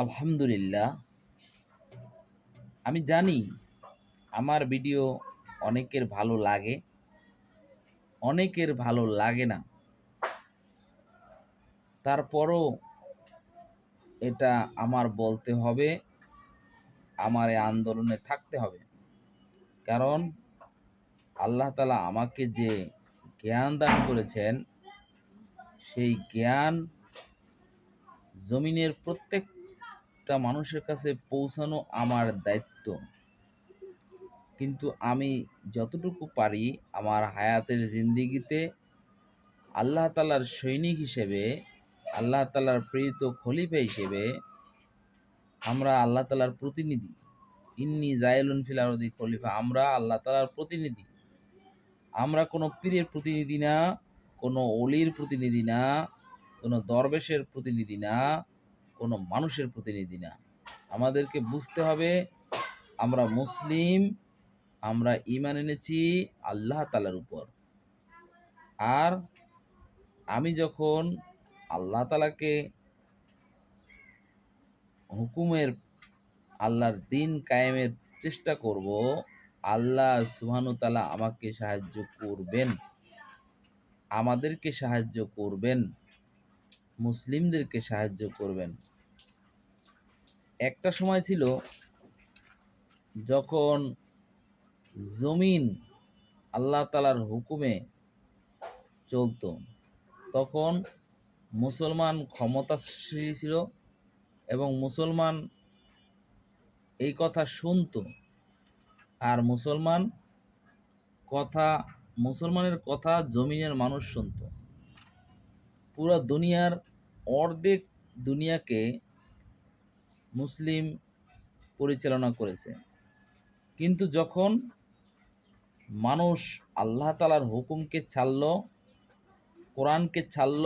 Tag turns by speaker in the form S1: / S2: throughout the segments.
S1: আলহামদুলিল্লাহ। আমি জানি আমার ভিডিও অনেকের ভালো লাগে, অনেকের ভালো লাগে না। তারপরও এটা আমার বলতে হবে, আমার এই আন্দোলনে থাকতে হবে। কারণ আল্লাহ তাআলা আমাকে যে জ্ঞান দান করেছেন, সেই জ্ঞান জমিনের প্রত্যেকটা মানুষের কাছে পৌঁছানো আমার দায়িত্ব। কিন্তু আমি যতটুকু পারি আমার হায়াতের জিন্দেগিতে আল্লাহ তাআলার সৈনিক হিসেবে, আল্লাহ তাআলার প্রেরিত খলিফা হিসেবে আমরা আল্লাহ তাআলার প্রতিনিধি। ইন্নী জাইলুন ফিল আরদি খলিফা। আমরা আল্লাহ তাআলার প্রতিনিধি। আমরা কোনো পীরের প্রতিনিধি না, কোনো অলির প্রতিনিধি না, কোনো দরবেশের প্রতিনিধি না, কোনো মানুষের প্রতিনিধি না। আমাদেরকে বুঝতে হবে আমরা মুসলিম, আমরা ঈমান এনেছি আল্লাহ তাআলার উপর। আর আমি যখন আল্লাহ তাআলাকে হুকুমের আল্লাহর দিন কায়েমের চেষ্টা করব, আল্লাহ সুবহানাহু ওয়া তাআলা আমাকে সাহায্য করবেন, আমাদেরকে সাহায্য করবেন, মুসলিমদেরকে সাহায্য করবেন। একটা সময় ছিল যখন জমিন আল্লাহ তাআলার হুকুমে চলতো, তখন মুসলমান ক্ষমতাশালী ছিল এবং মুসলমান এই কথা শুনতো। আর মুসলমানের কথা জমিনের মানুষ শুনতো। পুরো দুনিয়ার অর্ধেক দুনিয়াকে মুসলিম পরিচালনা করেছে। কিন্তু যখন মানুষ আল্লাহ তাআলার হুকুমকে ছাড়ল, কোরআনকে ছাড়ল,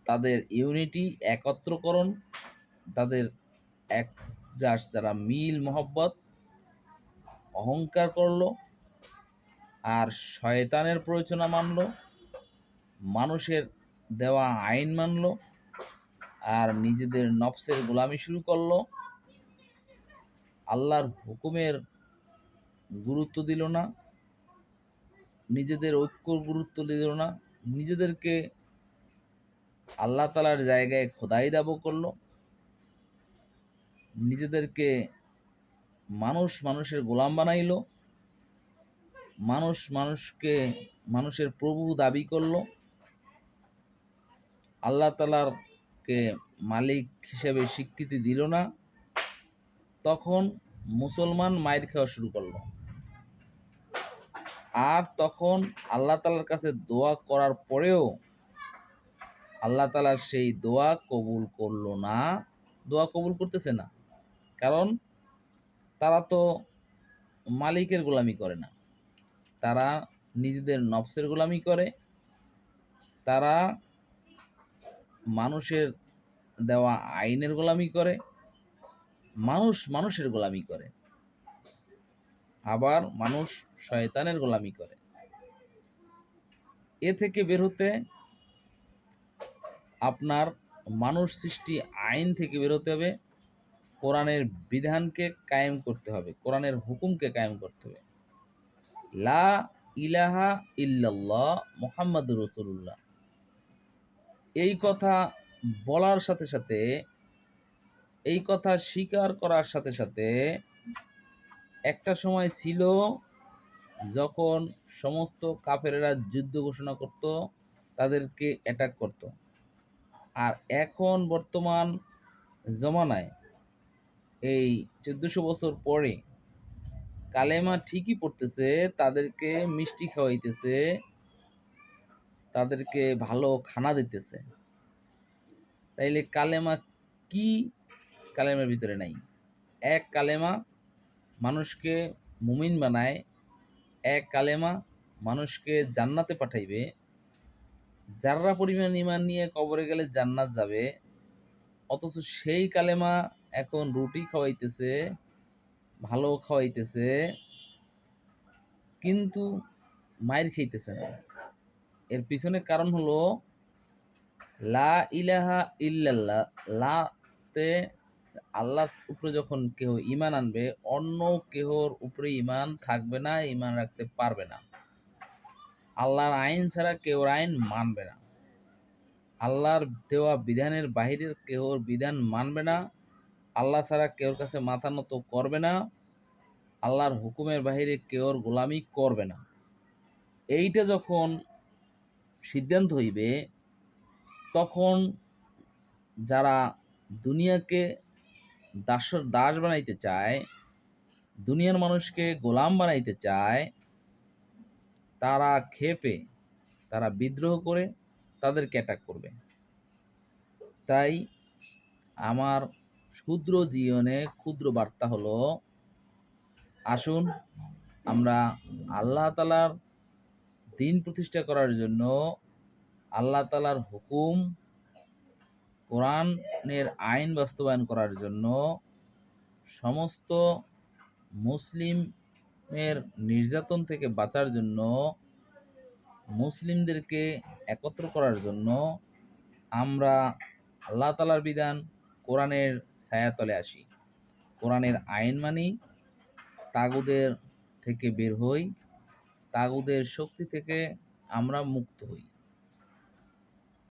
S1: তাদের ইউনিটি একত্রকরণ, তাদের যারা মিল মহব্বত অহংকার করলো, আর শয়তানের প্ররোচনা মানল, মানুষের দেওয়া আইন মানল, আর নিজেদের নফসের গোলামি শুরু করলো, আল্লাহর হুকুমের গুরুত্ব দিল না, নিজেদের ঐক্যর গুরুত্ব দিল না, নিজেদেরকে আল্লাহ তাআলার জায়গায় খোদাই দাবি করলো, নিজেদেরকে মানুষের গোলাম বানাইলো, মানুষের প্রভু দাবি করলো, আল্লাহ তাআলাকে মালিক হিসেবে স্বীকৃতি দিল না। তখন মুসলমান মাইর খাওয়া শুরু করলো। আর তখন আল্লাহ তাআলার কাছে দোয়া করার পরেও আল্লাহ তাআলা সেই দোয়া কবুল করলো না, দোয়া কবুল করতেছে না। কারণ তারা তো মালিকের গোলামি করে না, তারা নিজেদের নফসের গোলামি করে, তারা মানুষের দেওয়া আইনের গোলামি করে, মানুষের গোলামি করে, আবার মানুষ শয়তানের গোলামি করে। এ থেকে বের হতে আপনার মানুষ সৃষ্টি আইন থেকে বের হতে হবে, কোরআনের বিধানকে কায়েম করতে হবে, কোরআনের হুকুমকে কায়েম করতে হবে। লা ইলাহা ইল্লাল্লাহ মুহাম্মাদুর রাসূলুল্লাহ, এই কথা বলার সাথে সাথে, এই কথা স্বীকার করার সাথে সাথে একটা সময় ছিল যখন সমস্ত কাফেরেরা যুদ্ধ ঘোষণা করত, তাদেরকে অ্যাটাক করত। আর এখন বর্তমান জমানায় এই 1400 বছর পরে কালেমা ঠিকই পড়তেছে, তাদেরকে মিষ্টি খাওয়াইতেছে, তাদেরকে ভালো খানা দিতেছে। তাইলে কালেমা কি কালেমার ভিতরে নাই? এক কালেমা মানুষকে মুমিন বানায়, এক কালেমা মানুষকে জান্নাতে পাঠাইবে। যারা পরিমাণ ঈমান নিয়ে কবরে গেলে জান্নাত যাবে, অথচ সেই কালেমা এখন রুটি খাওয়াইতেছে, ভালো খাওয়াইতেছে, কিন্তু মাইর খাইতেছে না। এর পিছনে কারণ হলো লা ইলাহা ইল্লাল্লাহ, লা তে আল্লাহর উপরে যখন কেউ ঈমান আনবে, অন্য কেহর উপরে ঈমান থাকবে না, ঈমান রাখতে পারবে না। আল্লাহর আইন ছাড়া কেউর আইন মানবে না। আল্লাহর দেওয়া বিধানের বাহিরের কেউর বিধান মানবে না। আল্লাহ ছাড়া কেউর কাছে মাথা নত করবে না। আল্লাহর হুকুমের বাহিরে কেউর গোলামি করবে না। এইটা যখন সিদ্ধান্ত হইবে, তখন যারা দুনিয়াকে দাস বানাইতে চায়, দুনিয়ার মানুষকে গোলাম বানাইতে চায়, তারা ক্ষেপে, তারা বিদ্রোহ করে তাদেরকে অ্যাটাক করবে। তাই আমার ক্ষুদ্র জীবনে ক্ষুদ্র বার্তা হলো, আসুন আমরা আল্লাহ তাআলার দিন প্রতিষ্ঠা করার জন্য, আল্লাহ তাআলার হুকুম, কোরআনের আইন বাস্তবায়ন করার জন্য, সমস্ত মুসলিমের নির্যাতন থেকে বাঁচার জন্য, মুসলিমদেরকে একত্র করার জন্য আমরা আল্লাহ তাআলার বিধান, কোরআনের ছায়াতলে আসি, কোরআনের আইন মানি, তাগুদের থেকে বের হই, তাগুদের শক্তি থেকে আমরা মুক্ত হই।